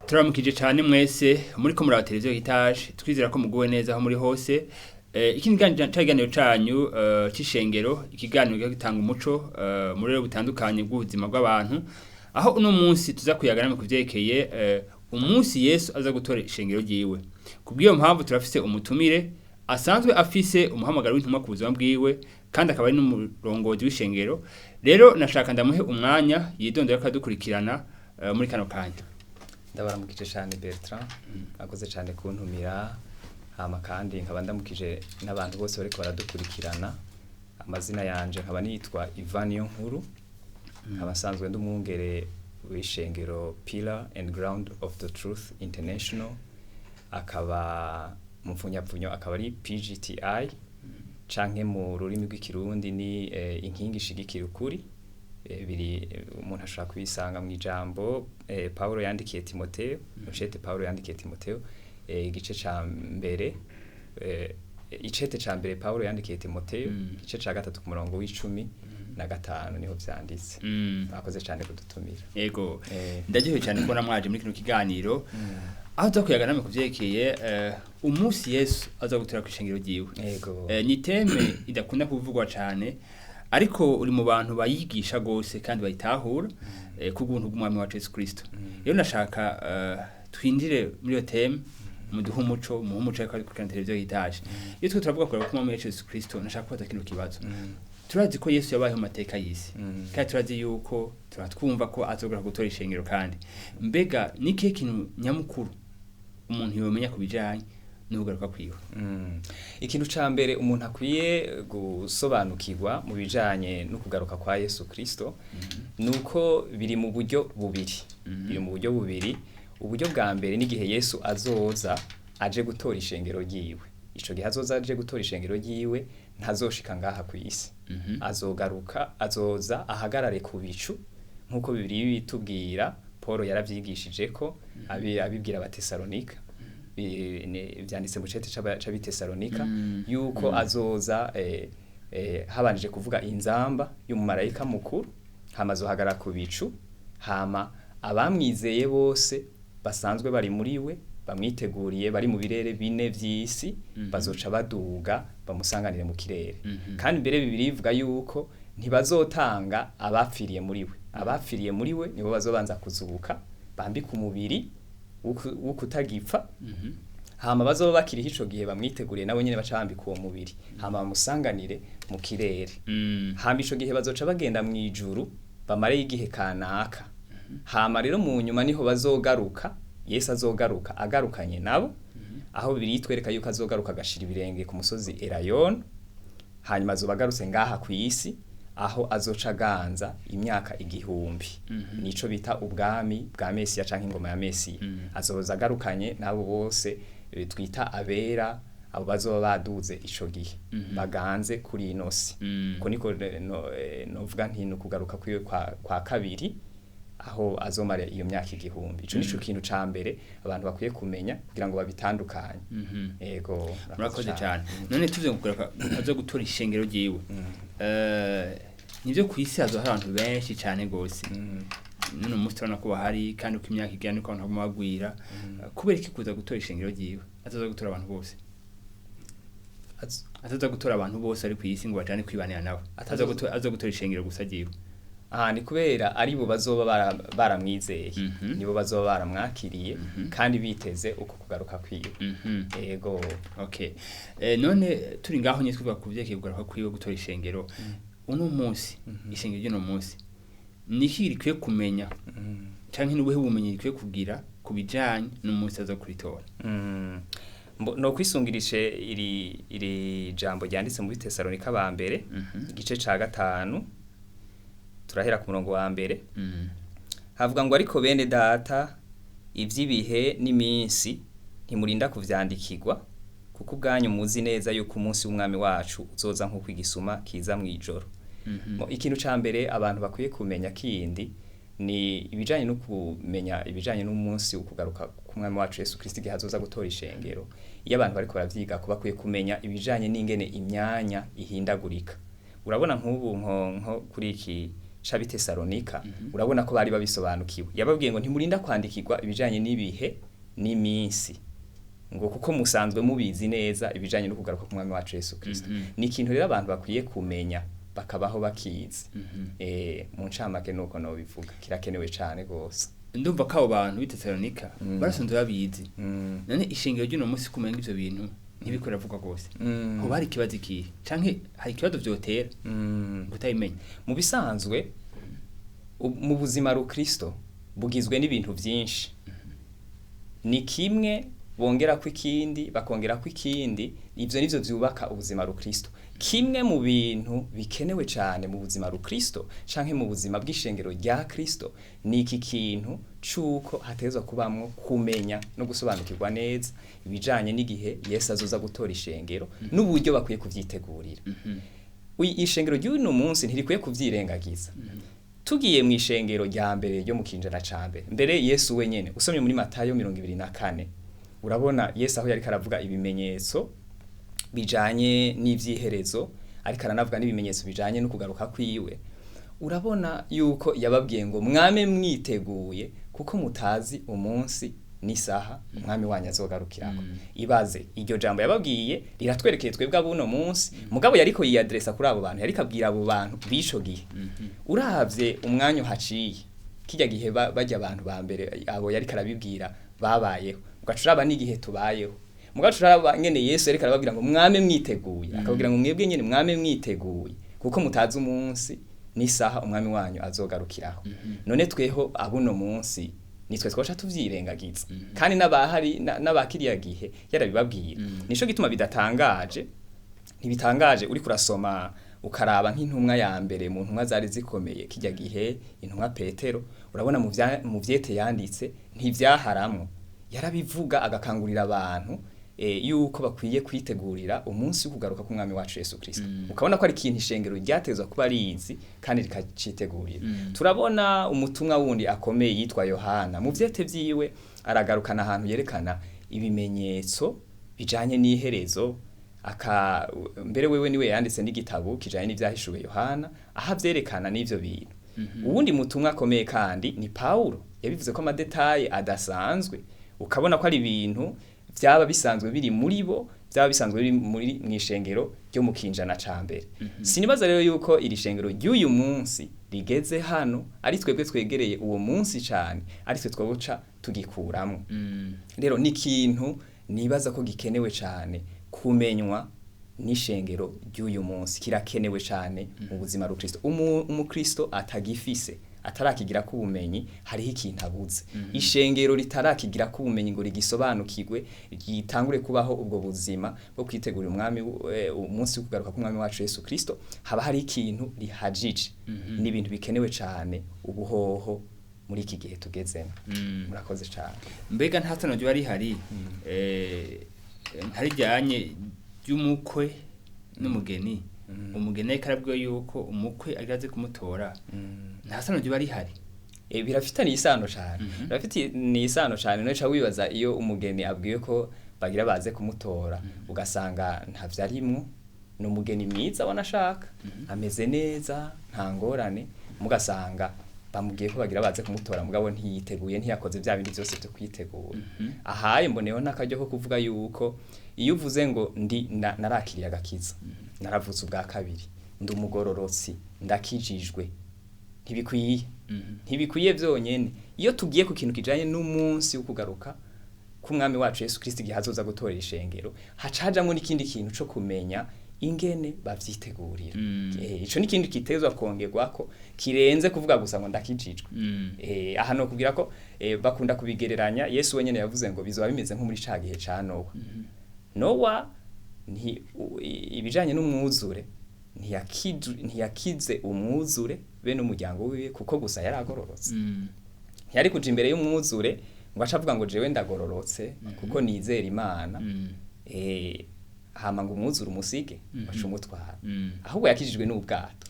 Turamukije cyane mwese muri ko muri televiziyo Hitaje twizera ko muguwe neza aho muri hose. Ikiganiro canyu c'ishengero ikiganiro gitanga umuco muri rero butandukanye bw'ubuzima bw'abantu aho uno munsi tuza kuyaganira ku vyekeye umunsi Yesu aza gutora ishengero ryiwe. Kubwiyo mpamvu turafise umutumire asanzwe afise umuhamagaro w'intumwa ku buzima bwiwe kandi akaba ari n'umurongozi w'ishengero. Rero nashaka ndamuhe umwanya yidondera akadukurikirana muri kano kanya. Ndabaramukije cyane Bertrand akoze cyane kuntumira hama kandi nkaba ndamukije n'abantu bose bariko baradukurikirana. Amazina yanje nkaba nitwa Ivan Yonkuru nkaba sanzwe ndumwungere w'ishengero Pillar and Ground of the Truth International, akaba mupfunyapfunyo akaba ari PGTI canke mu rurimi rw'ikirundi ni inkingi ishigikira ukuri. Biri umuntu ashaka kwisanga mu ijambo Paulo yandikiye Timotheo, Mucete Paulo yandikiye Timotheo igice ca mbere, icete ca mbere Paulo yandikiye Timotheo igice ca gatatu ku murongo w'15 niho vyanditse. Akoze cyane kudutumira. Yego ndagiye cyane kubona mwaje muri kino kiganiro aho tuzakuyaganira ku vyekeye umunsi Yesu aza gutora kwishengero ryiwe. Yego ni teme idakunda kuvugwa cyane ariko uri mu bantu bayigisha gose kandi bayitahura ku buntu bw'umwami wa Yesu Kristo. Rero nashaka twinjire muri iyo teme muduha umuco ariko kuri televiziyo Hitaje. Iyo twe turavuga ko umwami wa Yesu Kristo nashaka kubaza kino kibazo. Turazi ko Yesu yabaye mu mateka y'isi kandi turazi yuko turatwumva ko azogera gutora ishengero kandi mbega niki kintu nyamukuru umuntu yomenya kubijanye n'ugaruka kwiwe. Ikintu ca mbere umuntu akwiye gusobanukirwa mu bijanye no kugaruka kwa Yesu Kristo nuko biri mu buryo bubiri. Uburyo bwa mbere n'igihe Yesu azoza aje gutora ishengero ryiwe. Ico gihe azoza aje gutora ishengero ryiwe ntazoshika ngaha ku isi. Azoza ahagarare ku bicu nkuko bibiri bitubwira. Paul yaravyigishije ko abibwira abatesalonika vyanditse mu cete c'abitesalonika yuko azoza habanije kuvuga inzamba y'umumarayika mukuru, hama azohagara ku bicu, hama abamwizeye bose basanzwe bari muri we bamwiteguriye bari mu birere bine vy'isi bazoca baduga bamusanganire mu kirere. Kandi mbere bibiri bivuga yuko ntibazotanga abapfiriye muri we. Abapfiriye muri we nibo bazobanza kuzuka bambika umubiri wo kutagipfa, hama bazoba bakiri ico gihe bamwiteguriye nabo nyene bacambika uwo mubiri hama bamusanganire mu kirere. Hama ico gihe bazoca bagenda mu ijuru bamare igihe kanaka. Hama rero mu nyuma niho bazogaruka, Yesu azogaruka agarukanye nabo, aho biri twereka yuko azogaruka agashira ibirenge ku musozi Elayon, hanyuma azobagarutse ngaha ku isi aho azoca ganza imyaka 1000. Nico bita ubwami bwa Mesiya canke ingoma ya Mesiya. Azoza agarukanye nabo bose twita abera, abo bazoba baduze ico gihe baganze kuri inosi. Ko niko novuga nti no kugaruka kwiwe kwa kabiri aho azomara iyo myaka 1000. Ico nico kintu ca mbere abantu bakwiye kumenya kugira ngo babitandukanye. Yego murakoze cyane. None tuze kugaruka azo gutora ishengero ryiwe. Nivyo kwisi hazo abantu benshi cyane gose. None umusitana ko bahari kandi uko imyaka igana uko abantu bagwira kubera iki kuza gutora ishengero ryiwe. Azaza gutora abantu bose. Azaza gutora abantu bose ari kwisi ngo bajane kwibanira nawe. Azaza gutora ishengero gusa ryiwe. Ni kubera ari bo bazoba baramwizeye, nibo bazoba baramwakiriye kandi biteze uko kugaruka kwiwe. Yego okay. None turi ngaho nyine twivuga ku vyekeye kugaruka kwiwe gutora ishengero. Uno munsi ishengero ry'uno munsi niki rikwiye kumenya canke n'ubuhe bumenyi rikwiye kugira kubijanye n'umunsi aza kuritora. No kwisungirishe iri jambo ryanditse mu Bitesalonika ba mbere igice ca 5 turahera ku murongo wa mbere. Havuga ngo ariko bene data ivyibihe n'iminsi ntimurinda kuvyandikirwa kuko ubwanyu muzi neza yuko umunsi w'umwami wacu uzoza nko kwigisuma kiza mu ijoro. Ikintu ca mbere abantu bakwiye kumenya kindi ni ibijanye no kumenya ibijanye n'umunsi ukugaruka kumwami wacu Yesu Kristo gihe azoza gutora ishengero. Iyo abantu bariko baravyiga ko bakwiye kumenya ibijanye n'ingene imyanya ihindagurika. Urabona nk'ubu nko kuri iki c'abitesalonika urabona ko bari babisobanukiwe yababwiye ngo ntimurinda kwandikirwa ibijanye n'ibihe n'iminsi ngo kuko musanzwe mubizi neza ibijanye no kugaruka ku mwami wacu Yesu Kristo ni ikintu rero abantu bakwiye kumenya bakabaho bakizi mu ncamake nuko no bivuga kirakenewe cyane gose ndumva ko abo bantu b'Itesalonika barasanzwe babizi none ishingiro ry'uno munsi kumenga ivyo bintu ntibikora vuga gose ho bari kibazo iki canke hari ikibazo vyotera gutayimenya mu bisanzwe mu buzima ru Kristo bugizwe n'ibintu vyinshi ni kimwe bongera ko ikindi bakongera ko ikindi ivyo nivyo vyubaka ubuzima ru Kristo kimwe mu bintu bikenewe cyane mu buzima ru Kristo canke mu buzima bw'ishengero rya Kristo ni iki kintu cuko hatezwa kubamwo kumenya no gusobanukirwa neza ibijanye n'igihe Yesu azoza gutora ishengero n'uburyo bakwiye kuvyitegurira ishengero ry'uno munsi ntirikwiye kuvyirengagiza tugiye mu ishengero rya mbere ryo mu kinjana ca mbere Yesu wenyene usomye muri Matayo 24 urabona Yesu aho yari karavuga ibimenyetso bijanye n'ivyiherezo ariko aranavuga n'ibimenyetso bijanye no kugaruka kwiwe urabona yuko yababwiye ngo mwame mwiteguye kuko mutazi umunsi n'isaha umwami wanyu azogarukirako ibaze iryo jambo yababwiye riratwerekeye twebwe abuno munsi mugabo yariko yiyadresa kuri abo bantu yariko abwira abo bantu bico gihe uravye umwanya haciye kijya gihe bajya abantu ba mbere abo yariko arabibwira babayeho mugacuraba n'igihe tubayeho mugacuraba nyene Yesu yariko arababwira ngo mwame mwiteguye akababwira ngo mwebwe nyene mwame mwiteguye kuko mutazi umunsi n'isaha umwami wanyu azogarukiraho none tweho abuno munsi nitwe twacha tuvyirengagiza kandi n'abahari n'abakiriya gihe yarabibabwira nico gituma bidatangaje ntibitangaje uri kurasoma ukaraba nk'intumwa ya mbere mu ntumwa zari zikomeye kijya gihe intumwa Petero urabona mu vyete yanditse ntivyaharamwe yarabivuga agakangurira abantu yuko bakwiye kwitegurira umunsi wo kugaruka ku mwami wacu Yesu Kristo ukabona ko ari ikintu ishengero ryatezwa kuba rizi kandi rikacitegurira turabona umutumwa wundi akomeye yitwa Yohana mu vyete vyiwe aragarukana ahantu yerekana ibimenyetso bijanye n'iherezo mbere wewe niwe yanditse n'igitabo kijanye n'ivyahishuwe Yohana aha vyerekana n'ivyo bintu uwundi mutumwa akomeye kandi ni Paulo yabivuze ko amadetaye adasanzwe ukabona ko ari ibintu byaba bisanzwe biri muri bo byaba bisanzwe biri muri mwishengero ryo mu kinjana ca mbere sinibaza rero yuko iri shengero ry'uyu munsi rigeze hano ari twebwe twegereye uwo munsi cyane ari twe twoboca tugikuramwo rero ni kintu nibaza ko gikenewe cyane kumenywa n'ishengero ry'uyu munsi kirakenewe cyane mu buzima bwa Kristo umukristo atagifise atarakigira ku bumenyi hariho ikintu abuze ishengero ritarakigira ku bumenyi ngo rigisobanukirwe gitangure kubaho ubwo buzima bwo kwitegurira umwami umunsi wo kugaruka ku mwami wacu Yesu Kristo haba hari ikintu rihajije n'ibintu bikenewe cyane ubuhoho muri iki gihe tugezemo murakoze cyane mbega ntatano ryo ari hari ntarijyanye ry'umukwe n'umugeni umugeni karabwo yuko umukwe agaze kumutora ntasano ryo bari hari birafitanye isano cyane birafitanye isano cyane no cha wibaza iyo umugeni abwiye ko bagira baze kumutora ugasanga ntavyarimwo no mugeni mwiza wanashaka ameze neza nta ngorane mugasanga bamubwiye ko bagira baze kumutora mugabo ntiyiteguye ntiyakoze bya bindi byose byo kwitegura ahaye mboneho nakajyo ko kuvuga yuko iyo uvuze ngo ndi narakiriye agakiza naravutse ubwa kabiri ndi umugororotsi ndakijijwe ntibikwiye byonyene iyo tugiye ku kintu kijanye n'umunsi wo kugaruka ku mwami wacu Yesu Kristo gihazoza gutora ishengero hacajamwe n'ikindi kintu cyo kumenya ingene bavyitegurira ico n'ikindi kitezwa kongerwako kirenze kuvuga gusa ngo ndakijijwe aha no kugira ko bakunda kubigereranya Yesu wenyene yavuze ngo bizoba bimeze nko muri ca gihe ca Nowa ibijanye n'umwuzure ntiyakize umwuzure be n'umuryango wiwe kuko gusa yaragororotse yari kuja imbere y'umwuzure ngo acavuga ngo jewe ndagororotse kuko nizera Imana hama ngo umwuzure umusige bacumutwara ahubwo yakijijwe n'ubwato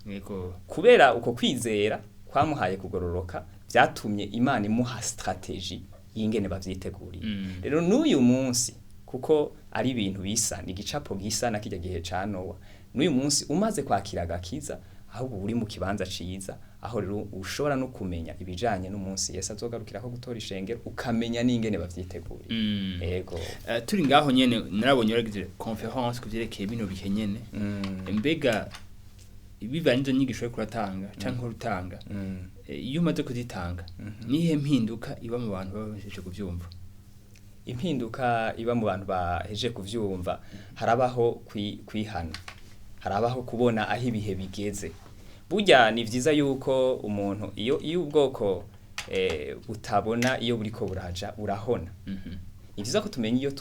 kubera uko kwizera kwamuhaye kugororoka byatumye Imana imuha strategy y'ingene bavyiteguriye rero n'uyu munsi kuko ari ibintu bisa ni gicapo gisa na kijya gihe ca Nowa n'uyu munsi umaze kwakira agakiza ahubwo uri mu kibanza ciza aho rero ushobora no kumenya ibijanye n'umunsi Yesu azogarukira ko gutora ishengero ukamenya n'ingene bavyiteguriye yego turi ngaho nyene narabonye uragize conference kuvyerekeye bino bihe nyene mbega bivanye n'izo nyigisho yo kuratanga canke urutanga iyo umaze kuzitanga nihe mpinduka iba mu bantu babahejeje kuvyumva impinduka iba mu bantu bahejeje kuvyumva harabaho kwihana harabaho kubona aho ibihe bigeze burya ni vyiza yuko umuntu iyo ubwoko butabona iyo buriko buraja urahona ni vyiza ko tumenya iyo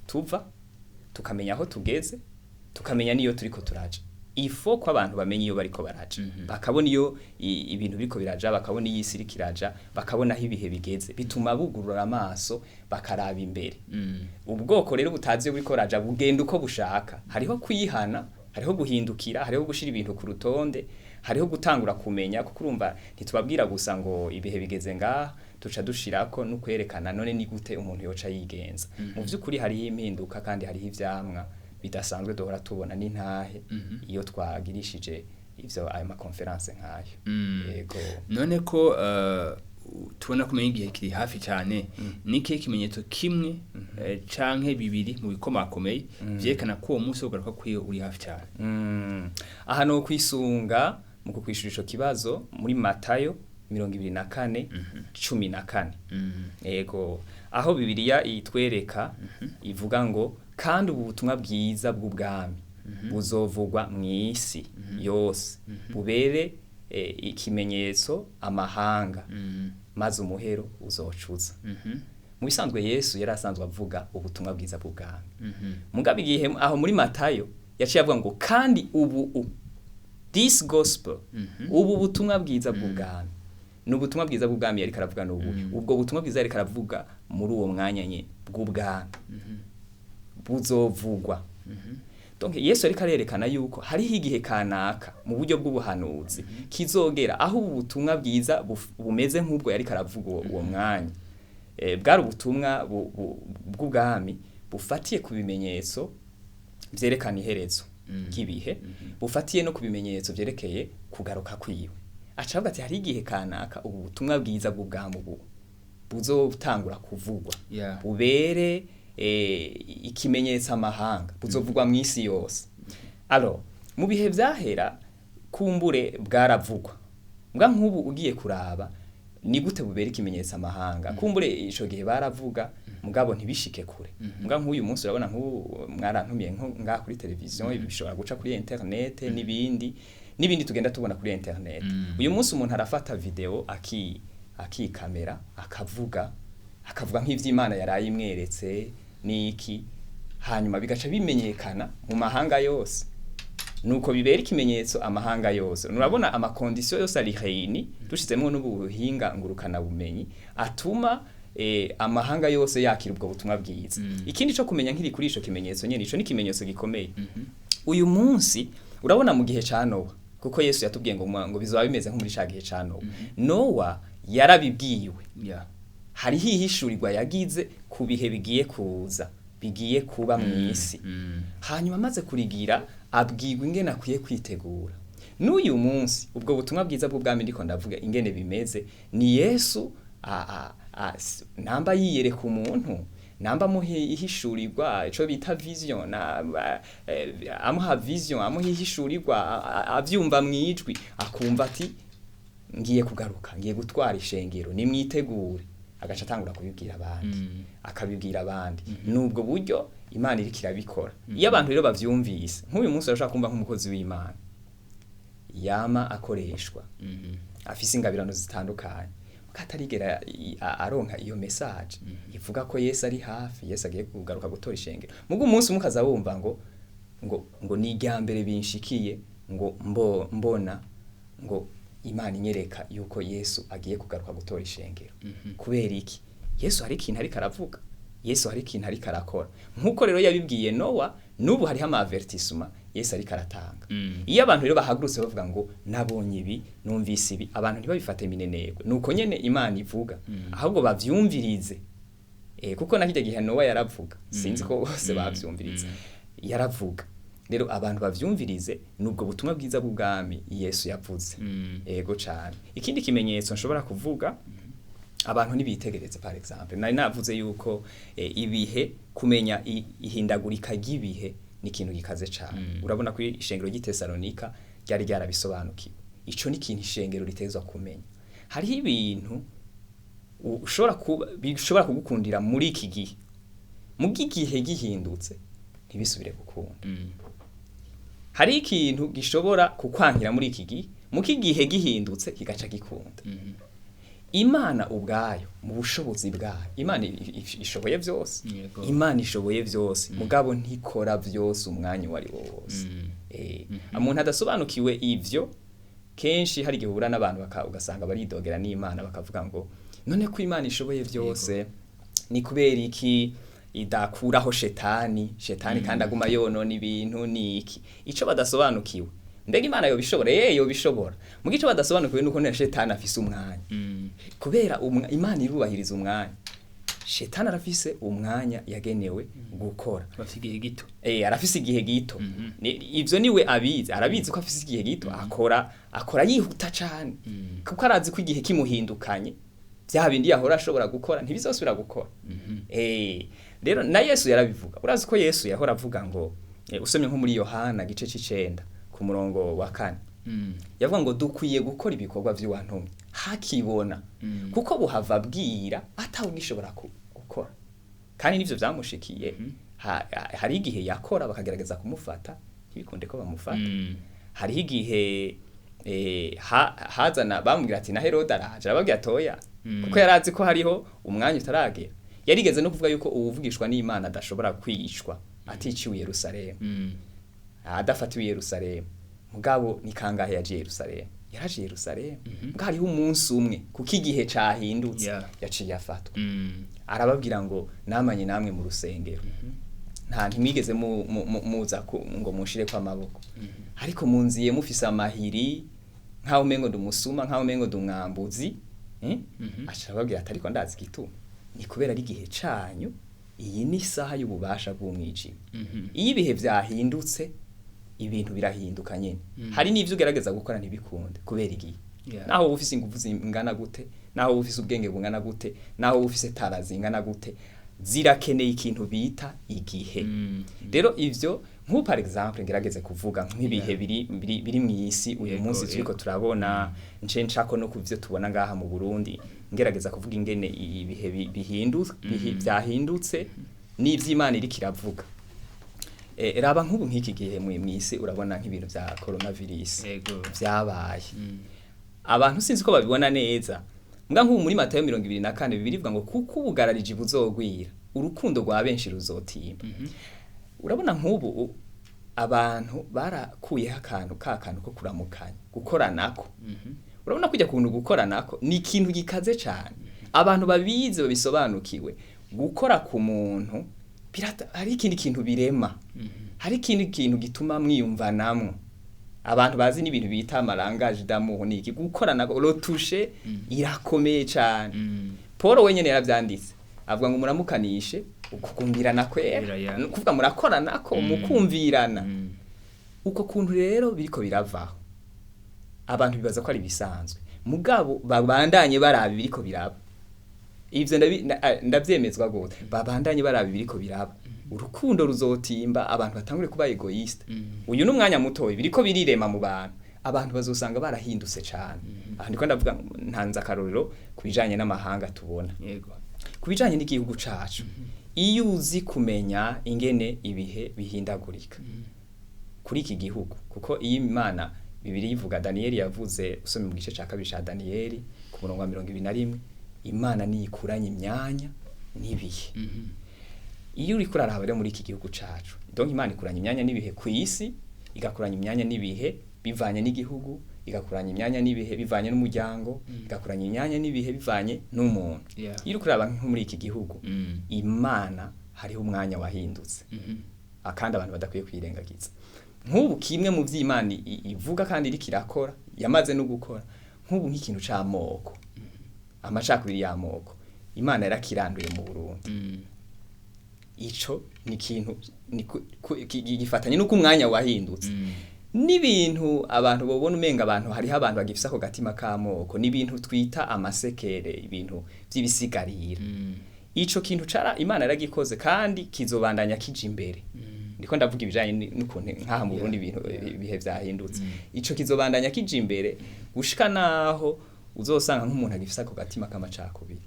tuva tukamenya aho tugeze tukamenya niyo turiko turaja ifo ko abantu bamenye iyo bariko baraja bakabona iyo ibintu biriko biraja bakabona iyi isi irikiraja bakabona aho ibihe bigeze bituma bugurura amaso bakaraba imbere ubwoko rero butazi buriko baraja bugenda uko bushaka hariho kwihana hariho guhindukira hariho gushira ibintu ku rutonde hariho gutangura kumenya kuko urumva ntitubabwira gusa ngo ibihe bigeze ngaha tuca dushirako no kwerekana none ni gute umuntu yoca yigenza mu vy'ukuri hariho impinduka kandi hariho ivyamwa bidasanzwe dohora tubona n'intahe iyo twagirishije ivyo ayo ma conference nkayo yego none ko tubona kumenya igihe kiri hafi cyane niki kimenyetso kimwe canke bibiri mu bikomakomeye vyerekana ko uwo munsi ugaruka kwiyo uri hafi cyane aha no kwisunga mu kukwishurisho kibazo muri Matayo 24:14 yego aho Bibiliya itwereka ivuga ngo kandi ubu butumwa bwiza bw'ubwami buzovugwa mw'isi yose bubere ikimenyetso amahanga maze umuhero uzocuza mu bisanzwe Yesu yari asanzwe avuga ubutumwa bwiza bw'ubwami mugabe igihe aho muri Matayo yaciye avuga ngo kandi ubu this gospel ubu butumwa bwiza bw'ubwami n'ubutumwa bwiza bw'ubwami yari karavuga ubwo butumwa bwiza yari karavuga muri uwo mwanya nyene bw'ubwami buzovugwa donc Yesu ariko arerekana yuko hariho igihe kanaka mu buryo bw'ubuhanuzi kizogera aho ubutumwa bwiza bumeze nk'ubwo yari karavuga uwo mwanya bwari ubutumwa bw'ubwami bufatiye ku bimenyetso vyerekana iherezo ry'ibihe bufatiye no ku bimenyetso vyerekeye kugaruka kwiwe acavuga ati hari igihe kanaka ubu butumwa bwiza bw'ubwami buzotangura kuvugwa bubere ikimenyetso amahanga buzovugwa mw'isi yose alors mu bihe vyahera kumbure bwaravugwa mbwa nk'ubu ugiye kuraba ni gute bubera ikimenyetso amahanga kumbure ico gihe baravuga mugabo ntibishike kure mbwa nk'uyu munsi urabona nk'ubu mwarantumiye ngaha kuri televiziyo bishobora guca kuri internet n'ibindi tugenda tubona kuri internet uyu munsi umuntu arafata video akikamera akavuga nk'ivy'Imana yaraye imweretse niki hanyuma bigaca bimenyekana mu mahanga yose nuko bibera ikimenyetso amahanga yose urabona ama condition yose ari reini dushizemo n'ubuhinga ngurukana bumenyi atuma amahanga yose yakira ubwo butumwa bwiza ikindi cyo kumenya nkiri kuri ico kimenyetso nyene ico ni kimenyetso gikomeye uyu munsi urabona mu gihe ca Nowa kuko Yesu yatubwiye ngo bizoba bimeze nko muri ca gihe ca Nowa Nowa yarabibwiwe hariho ihishurirwa yagize ku bihe bigiye kuza bigiye kuba mw'isi hanyuma amaze kurigira abwirwa ingene akwiye kwitegura n'uyu munsi ubwo butumwa bwiza bw'ubwami ndiko ndavuga ingene bimeze ni Yesu namba yiyereka umuntu namba muhe ihishurirwa ico bita vision amuha vision amuha ihishurirwa avyumva mwijwi akumva ati ngiye kugaruka ngiye gutwara ishengero nimwitegure agaca atangura kubibwira abandi akabibwira abandi nubwo buryo Imana iri kirabikora iyo abantu rero bavyumvise nk'uyu munsi arashaka kumva nk'umukozi w'Imana yama akoreshwa afise ingabirano zitandukanye katarigera aronka iyo message ivuga ko Yesu ari hafi Yesu agiye kugaruka gutora ishengero mugo umunsi mukaza wumva ngo ni iryambere binshikiye ngo mbona ngo Imana inyereka yuko Yesu agiye kugaruka gutora ishengero kubera iki Yesu hari ikintu ari karavuga Yesu hari ikintu ari karakora nkuko rero yabibwiye Nowa nubu hari ama avertissement Yesu ari karatanga iyo abantu rero bahagurutse bavuga ngo nabonye ibi numvise ibi abantu ntibabifate minenegwe nuko nyene Imana ivuga ahubwo bavyumvirize kuko nakijya gihe Nowa yaravuga sinzi ko bose bavyumvirize yaravuga rero abantu bavyumvirize nubwo butumwa bwiza bw'ubwami Yesu yavuze ego cyane. Ikindi kimenyetso nshobora kuvuga abantu nibitegereze par exemple nari navuze yuko ibihe kumenya ihindagurika ry'ibihe ni ikintu gikaze cyane. Urabona ko ishengero ry'Itesalonika ryari ryarabisobanukiwe. Ico ni ikintu ishengero ritezwa kumenya. Hariho ibintu bishobora kugukundira muri iki gihe, mu gihe gihindutse ntibisubire gukunda. Hari ikintu gishobora kukwankira muri iki gihe, mu gihe gihindutse kigaca gikunda. Imana ubwayo mu bushobozi bwayo, Imana ishoboye byose. Imana ishoboye byose, mugabo ntikora byose umwanya wari wose. Umuntu adasobanukiwe ivyo kenshi hari gihura n'abantu ugasanga baridogera n'Imana bakavuga ngo none ko Imana ishoboye byose ni kubera iki idakuraho shetani kandi aguma yonona ibintu niki. Ico badasobanukiwe mbega Imana yo bishobora yo bishobora mu gice badasobanukiwe nuko ne shetani afise umwanya kubera Imana irubahiriza umwanya. Shetani arafise umwanya yagenewe gukora bafise igihe gito arafise igihe gito ivyo niwe abizi arabizi ko afise igihe gito akora yihuta cyane kuko arazi ko igihe kimuhindukanye bya bindi yahora ashobora gukora ntibizosubira gukora. Rero na Yesu yarabivuga. Urazi ko Yesu yahora avuga ngo usomye nko muri Yohana gice c'icenda ku murongo wa 4 yavuga ngo dukwiye gukora ibikorwa vy'uwantumye hakibona kuko buhava bwira atawugishobora gukora. Kandi nivyo vyamushikiye. Hari igihe yakora bakagerageza kumufata ntibikunde ko bamufata. Hari igihe hazana bamubwira ati na Herode araje ababwira atoya kuko yarazi ko hariho umwanya utaragera. Yarigeze no kuvuga yuko uwuvugishwa n'Imana adashobora kwishwa aticiwe Yerusalemu. Adafatiwe Yerusalemu. Mugabo ni kangahe yaje Yerusalemu? Yaraje Yerusalemu. Mugabo hariho umunsi umwe kuko igihe cahindutse yaciye afatwa. Arababwira ngo namanye namwe mu rusengero. Nta ntimwigeze muza ngo mushire kwa maboko. Ariko munziye mufise amahiri nkaho mengo ndumusuma nkaho mengo ndumwambuzi. Acababwira ati ariko ndazi gituma. Ni kubera ari gihe canyu iyi ni saha y'ububasha bw'umwijima. Iyo ibihe vyahindutse ibintu birahinduka nyene. Hari n'ivyo ugerageza gukora ntibikunde kubera igihe. Naho ufise ingufu zingana gute, naho ufise ubwenge bungana gute, naho ufise tara zingana gute, zirakeneye ikintu bita igihe. Rero ivyo nko par exemple ngerageze kuvuga nk'ibihe biri mu isi uyu munsi turiko turabona nce nshako no kuvyo tubona ngaha mu Burundi. Ngerageza kuvuga ingene ibihe byahindutse n'ivy'Imana iri kiravuga. Raba nk'ubu nk'iki gihe mu isi urabona nk'ibintu vya coronavirus vyabaye. Abantu sinzi ko babibona neza. Mbwa nk'ubu muri Matayo 24 bibilivuga ngo kuko ubugararije buzogwira urukundo rwa benshi ruzotimba. Urabona nk'ubu abantu barakuye akantu ko kuramukanya gukoranako. Urabona kujya kuntu gukoranako ni ikintu gikaze cyane. Abantu babize babisobanukiwe gukora ku muntu hari ikindi kintu birema. Hari ikindi kintu gituma mwiyumvanamwo. Abantu bazi n'ibintu bita amarangaje d'amour niki gukoranako rotushe irakomeye cyane. Paul wenyene yaravyanditse avuga ngo muramukanishe ukukumbirana kwera kuvuga murakoranako mukumvirana. Uko kuntu rero biriko biravaho abantu bibaza ko ari bisanzwe mugabo babandanye barabi biriko biraba. Ivyo ndavyemezwa gute babandanye barabi biriko biraba. Urukundo ruzotimba abantu batangure kuba egoiste. Uyu n'umwanya muto biriko birirema mu bantu. Abantu bazosanga barahindutse cyane. Aha ndiko ndavuga ntanza karorero kubijanye n'amahanga tubona. Yego. Kubijanye n'igihugu cacu. Iyo uzi kumenya ingene ibihe bihindagurika. Kuri iki gihugu kuko iyi Imana Bibiri yivuga Daniel yavuze usome mu gice ca 2 ca Daniel ku murongo wa 21 Imana ni ikuranye imyanya nibihe. Iyo uri kuraraba rero muri iki gihugu cacu donc Imana ikuranye imyanya nibihe ku isi igakuranya imyanya nibihe bivanye n'igihugu igakuranya imyanya nibihe bivanye n'umuryango igakuranya imyanya nibihe bivanye n'umuntu. Iyo uri kuraraba nko muri iki gihugu Imana hariho umwanya wahindutse akandi abantu badakwiye kwirengagiza. Nk'ubu kimwe mu vy'Imana ivuga kandi iri kirakora yamaze no gukora nk'ubu nk'ikintu c'amoko amacakubiri y'amoko Imana yarakiranduye mu Burundi. ico ni ikintu gifatanye nuko umwanya wahindutse n'ibintu abantu bobona umenga abantu hariho abantu bagifisa ko gatima kamoko n'ibintu twita amasekere ibintu by'ibisigarira ico kintu cara Imana yaragikoze kandi kizobandanya kije imbere ndiko ndavuga ibijanye n'ukuntu nkaha mu Burundi ibintu bihe vyahindutse ico kizobandanya kije imbere gushika naho uzosanga nk'umuntu agifisa ko gatima kamacakubiri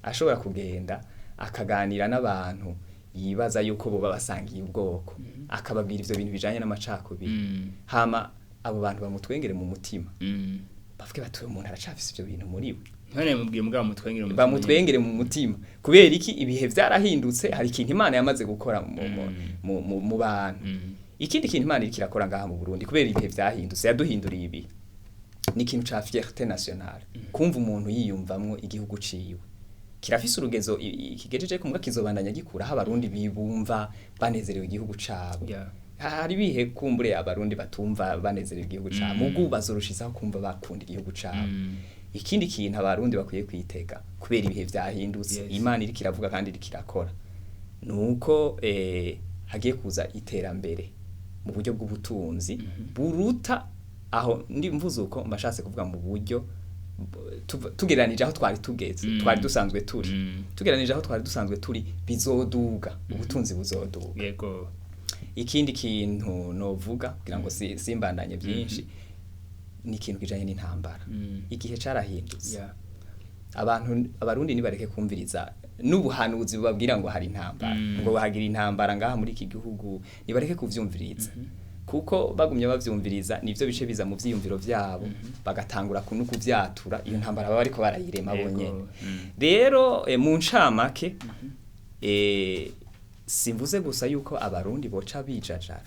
ashobora kugenda akaganira n'abantu yibaza yuko boba basangiye ubwoko akababwira ivyo bintu bijanye n'amacakubiri hama abo bantu bamutwengere mu mutima bavuge bati umuntu aracafise ivyo bintu muri we none mubwiye mugabo mutwengere mu bamutwengere mu mutima kubera iki ibihe vyarahindutse hari ikintu Imana yamaze gukora mu bantu ikindi kintu Imana iriko irakora ngaha mu Burundi kubera ibihe vyahindutse yaduhinduriye ibi ni ikintu ca fierté nationale kumva umuntu yiyumvamwo igihugu ciwe kirafise urugezo kigejeje kumwe kizobandanya gikura abarundi bibumva banezerewe igihugu cabo hari bihe kumbure abarundi batumva banezerewe igihugu cabo mugu bazorushizaho kumva bakunda igihugu cabo ikindi kintu abarundi bakwiye kwitega kubera ibihe vyahindutse Imana iriko iravuga kandi iriko irakora nuko hagiye kuza iterambere mu buryo bw'ubutunzi buruta aho ndi mvuze uko mbashatse kuvuga mu buryo tugereranije aho twari tugeze twari dusanzwe turi tugereranije aho twari dusanzwe turi bizoduga ubutunzi buzoduga yego ikindi kintu novuga kugira ngo simbandanye byinshi ni ikintu kijanye n'intambara igihe carahindutse abarundi nibareke kumviriza n'ubuhanuzi bubabwira ngo hari intambara ngo bahagira intambara ngaha muri iki gihugu nibareke kuvyumviriza kuko bagumye bavyumviriza nivyo bice biza mu vyiyumviro vyabo bagatangura kuvyatura iyo ntambara baba ariko barayirema bonyene rero mu ncamake simvuze gusa yuko abarundi boca bijajara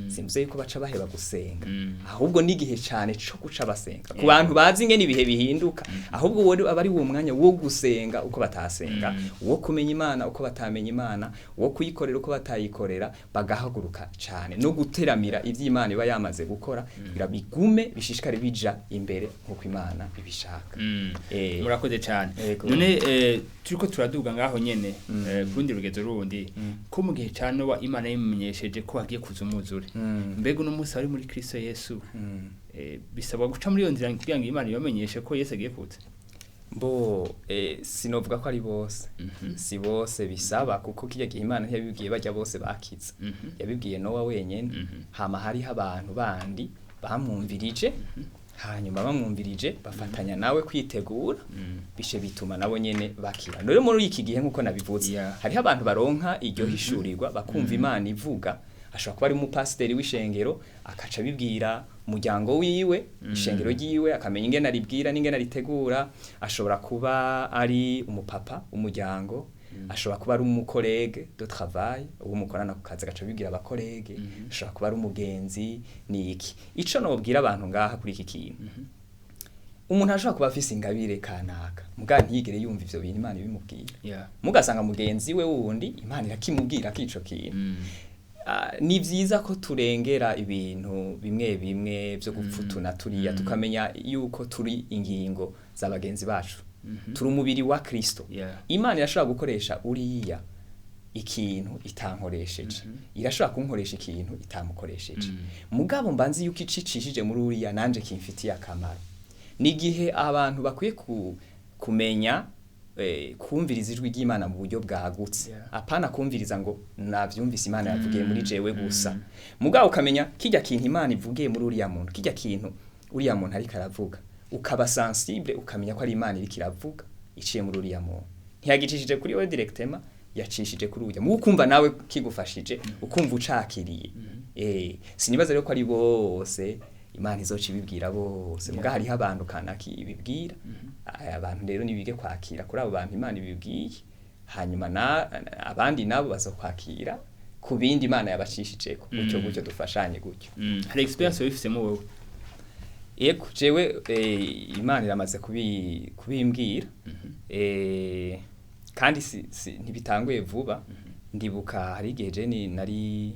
simvuze yuko baca baheba gusenga ahubwo nigihe cyane cyo guca basenga ku bantu bazi ngene ibihe bihinduka ahubwo wowe abari wo mwanya wo gusenga uko batasenga wo kumenya Imana uko batamenya Imana wo kuyikorera uko batayikorera bagahaguruka cyane no guteramira ivy'Imana iba yamaze gukora kugira bigume bishishikare bija imbere nkuko Imana ibishaka murakoze cyane none turiko turaduga ngaho nyene kurundi rugezo rundi ko mu gihe cyane wa Imana yimenyesheje ko hagiye kuza umuzure mbega no musa ari muri Kristo Yesu bisabwa guca muri iyo nzira kugira ngo Imana ibamenyeshe ko Yesu agiye kuza sinovuga ko ari bose si bose bisaba kuko kijya gihe Imana ntiyabibwiye bajya bose bakiza yabibwiye Nowa wenyene hama hari abantu bandi bamwumvirije hanyuma bamwumvirije bafatanya nawe kwitegura bishe bituma nabo nyene bakira none muri iki gihe nkuko nabivuze hari abantu baronka iryo hishurirwa bakumva Imana ivuga ashobora kuba ari umupasiteri w'ishengero akaca bibwira umuryango wiwe ishengero ryiwe akamenya ingene aribwira n'ingene aritegura ashobora kuba ari umupapa umuryango ashobora kuba ari umukolege de travail uwo mukorana ku kazi agaca bibwira abakolege ashobora kuba ari umugenzi ni iki ico nobwira abantu ngaha kuri iki kintu umuntu ashobora kuba afise ingabire kanaka muga ntiyigere yumva ivyo bintu Imana ibimubwira mugasanga mugenzi we wundi Imana irakimubwira kico kintu ni vyiza ko turengera ibintu bimwe bimwe byo gupfutuna turiya tukamenya yuko turi ingingo z'abagenzi bacu turi umubiri wa Kristo Imana irashobora gukoresha uriya ikintu itankoresheje irashobora kunkoresha ikintu itamukoresheje mugabo mbanzi yuko icicishije muri uriya nanje kimfitiye akamaro ni gihe abantu bakwiye kumenya kumviriza ijwi ry'Imana mu buryo bwagutse apana kumviriza ngo navyumvise Imana yavugiye muri jewe gusa mugabo ukamenya kijya kintu Imana ivugiye muri uriya muntu kijya kintu uriya muntu ari karavuga ukaba sensible ukamenya ko ari Imana iri kiravuga iciye muri uriya muntu ntiyagicishije kuri we directement yacishije kuri ujya mu kumva nawe kigufashije ukumva ucakiriye sinibaza rero ko ari bose Imana izoca ibibwira bose muga hari abantu kanaki ibibwira abantu rero nibige kwakira kuri abo bantu Imana ibibwiye hanyuma abandi nabo bazokwakira ku bindi Imana yabashishije gutyo dufashanye gutyo hari experience wifisemo wowe yego jewe Imana iramaze kubimbwira kandi ntibitanguye vuba ndibuka hari igihe je nari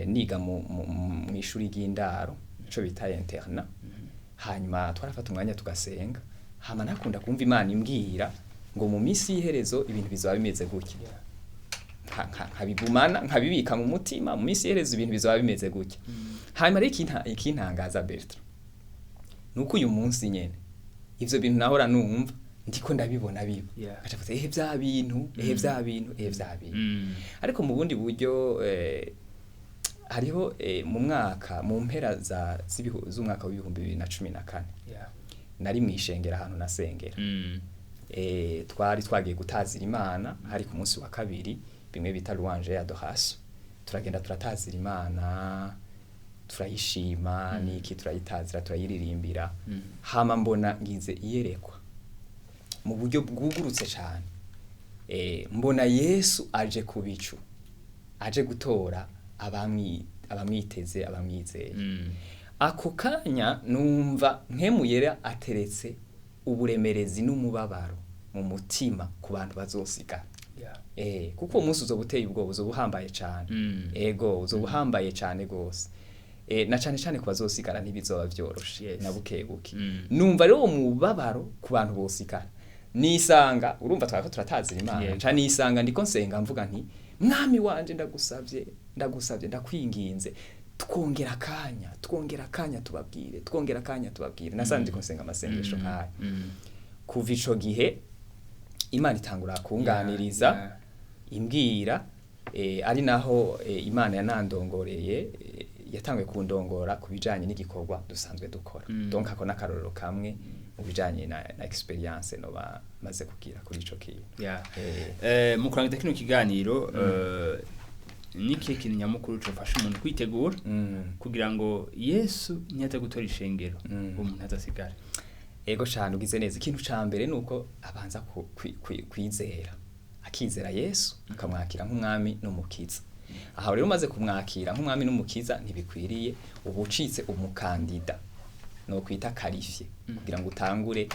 niga mu ishuri ry'indaro ico bita interna hanyuma twarafata umwanya tugasenga hama nakunda kumva Imana imbwira ngo mu minsi y'iherezo ibintu bizaba bimeze gutya nkabigumana nkabibika mu mutima mu minsi ihereza ibintu bizoba bimeze gutya. Hanyuma rero ikintangaza Bertrand nuko uyu munsi nyene ivyo bintu nahora numva ndiko ndabibona biba gacavuze vya bintu vya bintu vya bintu. Ariko mu bundi buryo hariho mu mpera z'umwaka wa 2014 nari mwishengera ahantu nasengera. Twari twagiye gutazira Imana hari ku munsi wa kabiri bimwe bita louange ya adoration. Turagenda turatazira Imana turayishima niki turayitazira turayiririmbira. Hama mbona ngize iyerekwa mu buryo bwugurutse cyane. Mbona Yesu aje ku bicu aje gutora abamwiteze abamwizeye. Ako kanya numva nkemuyera ateretse uburemerezi n'umubabaro mu mutima ku bantu bazosigara. Kuko umunsi uzobuteye ubwoba uzobuhambaye cyane. Ego uzobuhambaye cyane gose. Na cyane ku bazosigara ntibizoba byoroshe na bukebuke. Numva rero umubabaro ku bantu bosigara. Nisanga urumva twako turatazira Imana. Cyane nisanga ndiko nsenga mvuga nti mwami wanje ndagusavye ndakwinginze twongera akanya tubabwire. Nasanze ndiko nsenga amasengesho nkaya. Kuva ico gihe Imana itangura kunganiriza imbwira ari naho Imana yanandongoreye yatanguye kundongora kubijanye n'igikorwa dusanzwe dukora. Donc ako nakarorero kamwe mu bijanye na experience no bamaze kugira kuri ico kintu. Mu kurangiza kino kiganiro niki kintu nyamukuru cofasha umuntu kwitegura kugira ngo Yesu nyaza gutora ishengero umuntu azasigara. Ego cyane ugize neza. Ikintu ca mbere nuko abanza kwizera akizera Yesu akamwakira nk'umwami n'umukiza. Aha rero umaze kumwakira nk'umwami n'umukiza ntibikwiriye ubucitse umukandida no kwita qualifié kugira ngo utangure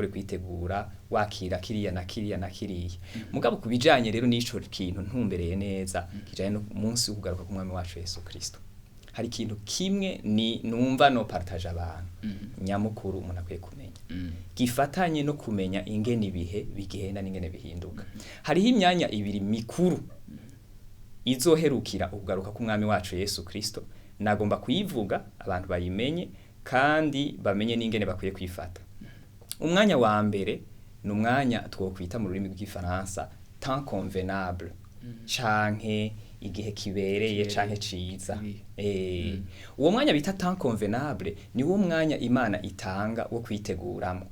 kwitegura wakira kiriya na kiriya. Mugabo kubijanye rero n'ico kintu ntumbereye neza kijanye no munsi kugaruka ku mwami wacu Yesu Kristo. Hari ikintu kimwe ni numva no partage abantu nyamukuru umuntu akwiye kumenya gifatanye no kumenya ingene ibihe bigenda n'ingene bihinduka. Hariho imyanya ibiri mikuru izoherukira ugaruka ku mwami wacu Yesu Kristo. Nagomba kuyivuga abantu bayimenye kandi bamenye n'ingene bakwiye kwifata. Umwanya wa mbere n'umwanya twokwita mu rurimi rw'ifaransa temps convenable canke igihe kibereye canke ciza. Uwo mwanya bita temps convenable ni wo mwanya Imana itanga wo kwiteguramo.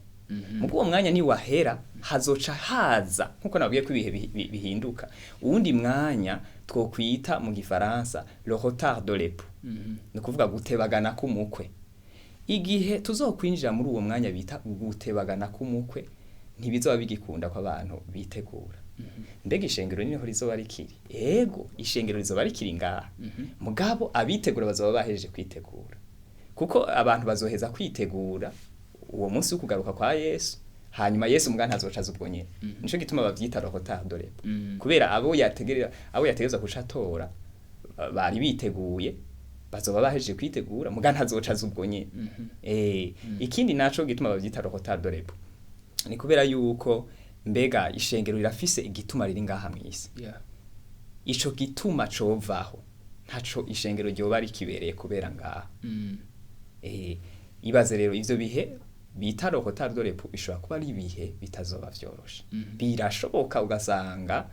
Mu uwo mwanya ni wahera hazoca haza nkuko nabwiye ko ibihe bihinduka uwundi mwanya twokwita mu gifaransa le retard de l'époux. Ni kuvuga gutebagana k'umukwe. Igihe tuzokwinjira muri uwo mwanya bita gutebagana k'umukwe ntibizoba bigikunda ko abantu bitegura. Mbega ishengero niho rizoba rikiri. Ego ishengero rizoba rikiri ngaha. Mugabo abitegura bazoba bahejeje kwitegura. Kuko abantu bazoheza kwitegura uwo munsi wo kugaruka kwa Yesu. Hanyuma Yesu mugana azocaza ubwo nyene. Nico gituma bavyita retard de l'époux. Kubera abo yategereza gucatora bari biteguye bazoba bahejeje kwitegura mugana azocaza ubwo nyene. Ikindi naco gituma bavyita retard de l'époux ni kubera yuko mbega ishengero rirafise igituma riri ngaha mwisi. Ico gituma covaho ntaco ishengero ryo bari kibereye kubera ngaha. Ibaze rero ivyo bihe bita retard de l'époux bishobora kuba ari ibihe bitazoba vyoroshe. Birashoboka ugasanga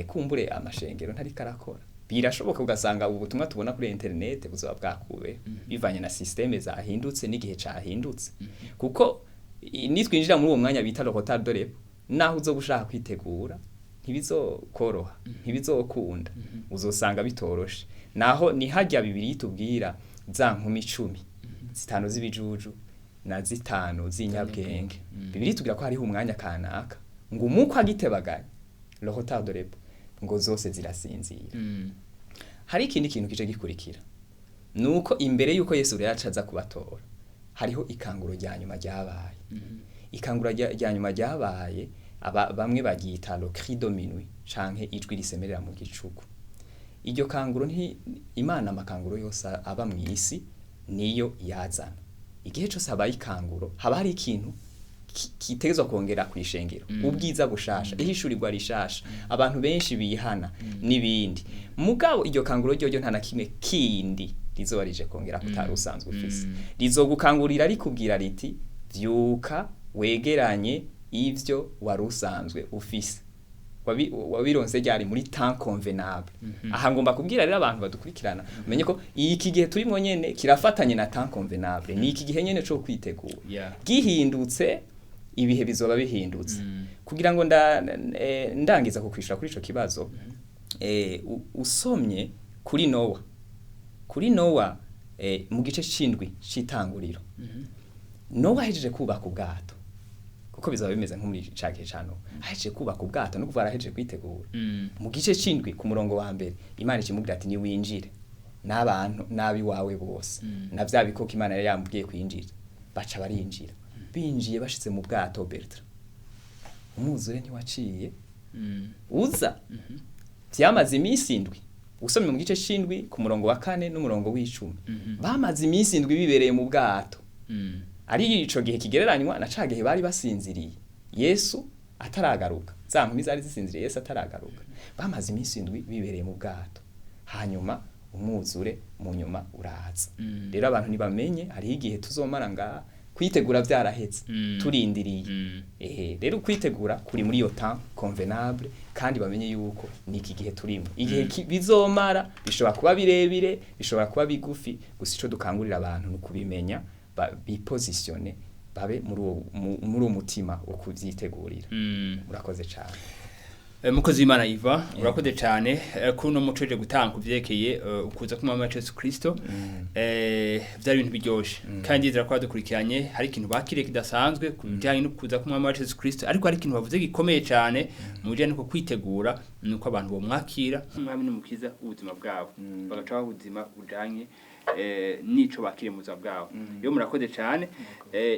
kumbure amashengero ntari karakora. Birashoboka ugasanga ubutumwa tubona kuri internet buzoba bwakube bivanye na systeme zahindutse n'igihe cahindutse. Kuko nitwinjira muri uwo mwanya bita retard de l'époux naho uzobushaka kwitegura ntibizokoroha ntibizokunda uzosanga bitoroshe. Naho ni hajya bibiri tubwira za nkumi 10 zitano z'ibijuju na zitano z'inyabwenge. Bibiri tubwira ko hariho umwanya kanaka ngo umuko agitebaganye le retard de l'époux ngo zose zirasinzira. Hari ikindi kintu kije gikurikira nuko imbere yuko Yesu yacaza kubatora hariho ikanguro rya nyuma ryabaye. Ikanguro rya nyuma ryabaye bamwe bagita le cri de minuit canke ijwi risemerera mu gicuku. Iryo kanguro Imana amakanguro yose aba mwisi niyo yazana. Igihe cyose habaye ikanguro haba hari ikintu kitegezwa kongera kwishengero ubwiza bushasha ihishurirwa rishasha abantu benshi bihana nibindi mugabo iryo kanguro ryo nta na kimwe kindi rizoba rije kongera kutari usanzwe ufise rizogukangurira rikubwira riti vyuka wegeranye ivyo wari usanzwe ufise wabironse ryari muri temps convenable aha ngomba kubwira rero abantu badukurikirana umenye ko iki gihe turimo nyene kirafatanye na temps convenable ni iki gihe nyene cyo kwitegura gihindutse ibihe bizoba bihindutse kugira ngo ndangiza kukwishura kuri ico kibazo usomye kuri Nowa mu gice c'indwi c'itanguriro Nowa hejeje kubaka ubwato kuko bizaba bimeze nko muri cake cano aheje kubaka ubwato no kuva araheje kwitegura mu gice c'indwi ku murongo wa mbere Imana ikimubwira ati ni winjire n'abantu nabi wawe bose na vya bikoko Imana yari yambwiye kwinjira baca barinjira binjiye bashitse mu bwato Bertrand umwuzure ntiwaciye uza vyamaze iminsi indwi usomye mu gice c'indwi ku murongo wa 4 n'umurongo w'icumi bamaze iminsi indwi bibereye mu bwato ari ico gihe kigereranywa na cagihe bari basinziriye Yesu ataragaruka za nkumi zari zisinziriye Yesu ataragaruka bamaze iminsi indwi bibereye mu bwato hanyuma umwuzure mu nyuma uraza rero abantu nibamenye hari igihe tuzomara nga kwitegura vyarahetse turindiriye rero kwitegura kuri muri yo temps convenable kandi bamenye yuko niki gihe turimo igihe bizomara bishobora kuba birebire bishobora kuba bigufi gusa ico dukangurira abantu no kubimenya bipositione babe muri umutima wo kuvyitegurira urakoze cyane mukozi w'Imana Iva urakoze cyane kuno muceje gutanga kuvyekeye ukuza kumama Yesu Kristo vyari ibintu biryoshe kandi izira kwa dukurikiranye hari ikintu bakire kidasanzwe kujyanye no kuza kumama Yesu Kristo ariko hari ikintu bavuze gikomeye cyane mu bijyanye no kwitegura nuko abantu bo mwakira umwami n'umukiza ubuzima bwabo bagaca ubuzima bujanye nico bakire mu buzima bwabo yo murakoze cyane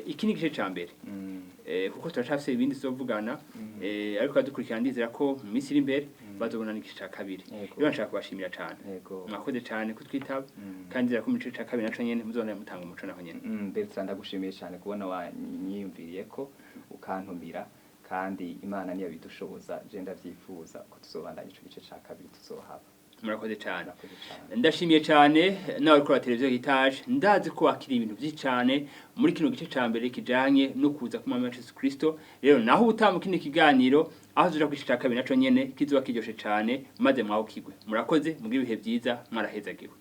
iki ni gice cyambere kuko turashafise ibindi zovugana ariko dukurikirana ndizera ko mu minsi iri imbere bazobona n'igice ca kabiri rero nshaka kubashimira cyane mwakoze cyane kutwitaba kandi ndizera ko mu gice ca kabiri naco nyene muzobona mutanga umuco naho nyene Bertrand ndagushimiye cyane kubona wanyiyumviriye ko ukantumira kandi Imana niyo bidushoboza je ndavyifuza ko tuzobandanya ico gice ca kabiri tuzohaba murakoze cyane ndashimiye cyane nawe kuri televiziyo Hitaje ndazi ko wakiri ibintu byinshi cyane muri kino gice cyambere kijanye no kuza kumama Yesu Kristo rero naho utamukine kiganiro aho zura kwishaka kabiri naco nyene kizoba kiryoshe cyane maze mwaho kigwe murakoze mugira ibihe byiza mwarahezagiwe